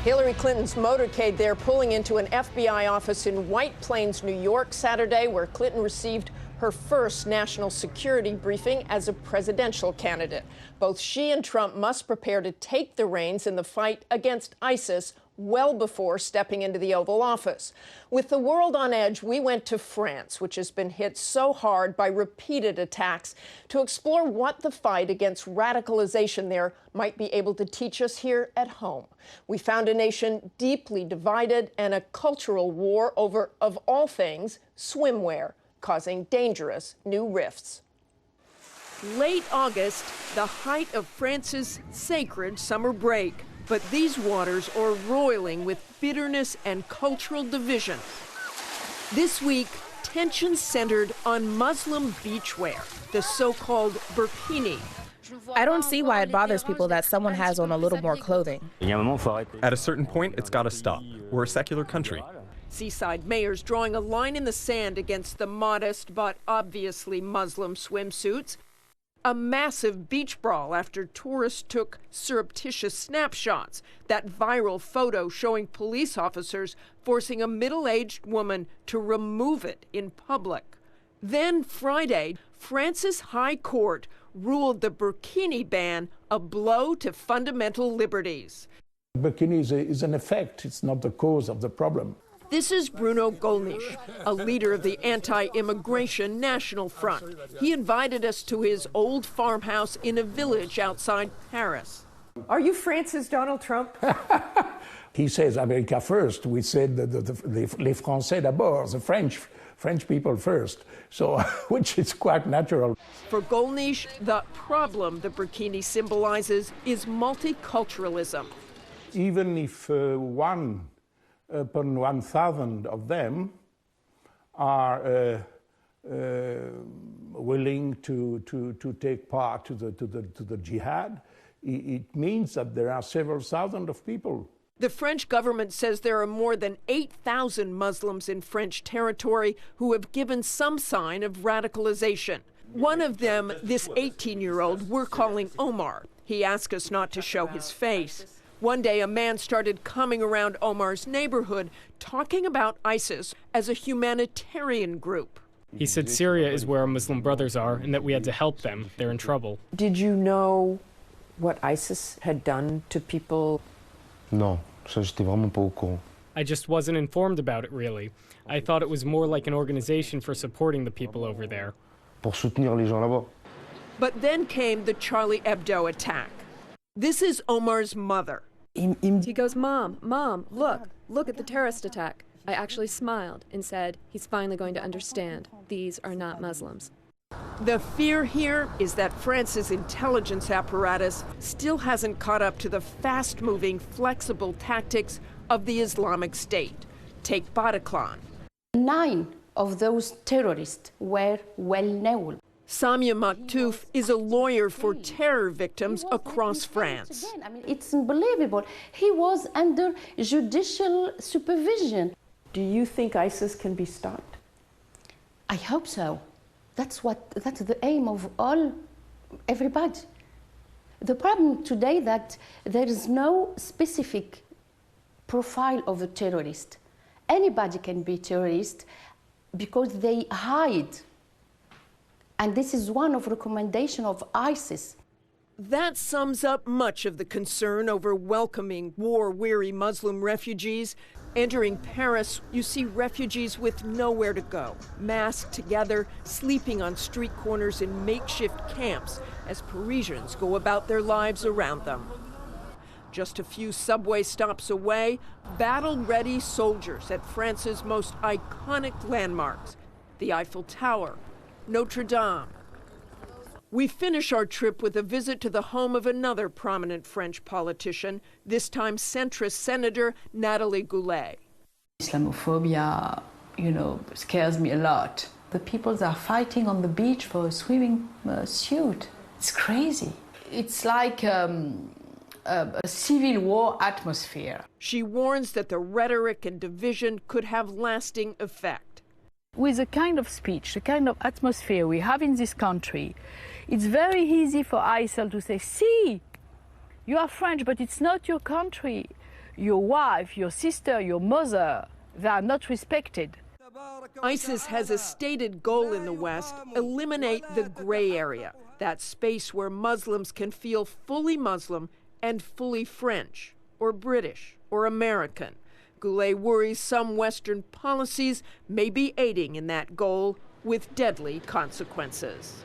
Hillary Clinton's motorcade there pulling into an FBI office in White Plains, New York, Saturday, where Clinton received her first national security briefing as a presidential candidate. Both she and Trump must prepare to take the reins in the fight against ISIS well before stepping into the Oval Office. With the world on edge, we went to France, which has been hit so hard by repeated attacks, to explore what the fight against radicalization there might be able to teach us here at home. We found a nation deeply divided and a cultural war over, of all things, swimwear, causing dangerous new rifts. Late August, the height of France's sacred summer break. But these waters are roiling with bitterness and cultural division. This week, tensions centered on Muslim beachwear, the so-called burkini. I don't see why it bothers people that someone has on a little more clothing. At a certain point, it's got to stop. We're a secular country. Seaside mayors drawing a line in the sand against the modest but obviously Muslim swimsuits. A massive beach brawl after tourists took surreptitious snapshots. That viral photo showing police officers forcing a middle-aged woman to remove it in public. Then Friday, France's High Court ruled the burkini ban a blow to fundamental liberties. Burkini is an effect. It's not the cause of the problem. This is Bruno Gollnisch, a leader of the anti-immigration National Front. He invited us to his old farmhouse in a village outside Paris. Are you France's Donald Trump? He says America first. We said les Français d'abord, the French people first, so which is quite natural. For Gollnisch, the problem the burkini symbolizes is multiculturalism. Even if one upon 1,000 of them are willing to take part to the jihad, it means that there are several thousand of people. The French government says there are more than 8,000 Muslims in French territory who have given some sign of radicalization. One of them, this 18-year-old we're calling Omar. He asked us not to show his face. One day, a man started coming around Omar's neighborhood, talking about ISIS as a humanitarian group. He said Syria is where our Muslim brothers are and that we had to help them. They're in trouble. Did you know what ISIS had done to people? No, j'étais vraiment pas au courant. I just wasn't informed about it, really. I thought it was more like an organization for supporting the people over there. Pour soutenir les gens là-bas. But then came the Charlie Hebdo attack. This is Omar's mother. He goes, Mom, look at the terrorist attack. I actually smiled and said, he's finally going to understand. These are not Muslims. The fear here is that France's intelligence apparatus still hasn't caught up to the fast-moving, flexible tactics of the Islamic State. Take Bataclan. 9 of those terrorists were well known. Samia Maktouf is a lawyer for terror victims across France. I mean, it's unbelievable. He was under judicial supervision. Do you think ISIS can be stopped? I hope so. That's the aim of everybody. The problem today that there is no specific profile of a terrorist. Anybody can be terrorist because they hide. And this is one of the recommendations of ISIS. That sums up much of the concern over welcoming war-weary Muslim refugees. Entering Paris, you see refugees with nowhere to go, massed together, sleeping on street corners in makeshift camps as Parisians go about their lives around them. Just a few subway stops away, battle-ready soldiers at France's most iconic landmarks, the Eiffel Tower, Notre Dame. We finish our trip with a visit to the home of another prominent French politician, this time centrist Senator Nathalie Goulet. Islamophobia, scares me a lot. The people that are fighting on the beach for a swimming suit, it's crazy. It's like a civil war atmosphere. She warns that the rhetoric and division could have lasting effect. With the kind of speech, the kind of atmosphere we have in this country, it's very easy for ISIL to say, see, you are French, but it's not your country. your wife, your sister, your mother, they are not respected. ISIS has a stated goal in the West: eliminate the gray area, that space where Muslims can feel fully Muslim and fully French, or British, or American. Goulet worries some Western policies may be aiding in that goal with deadly consequences.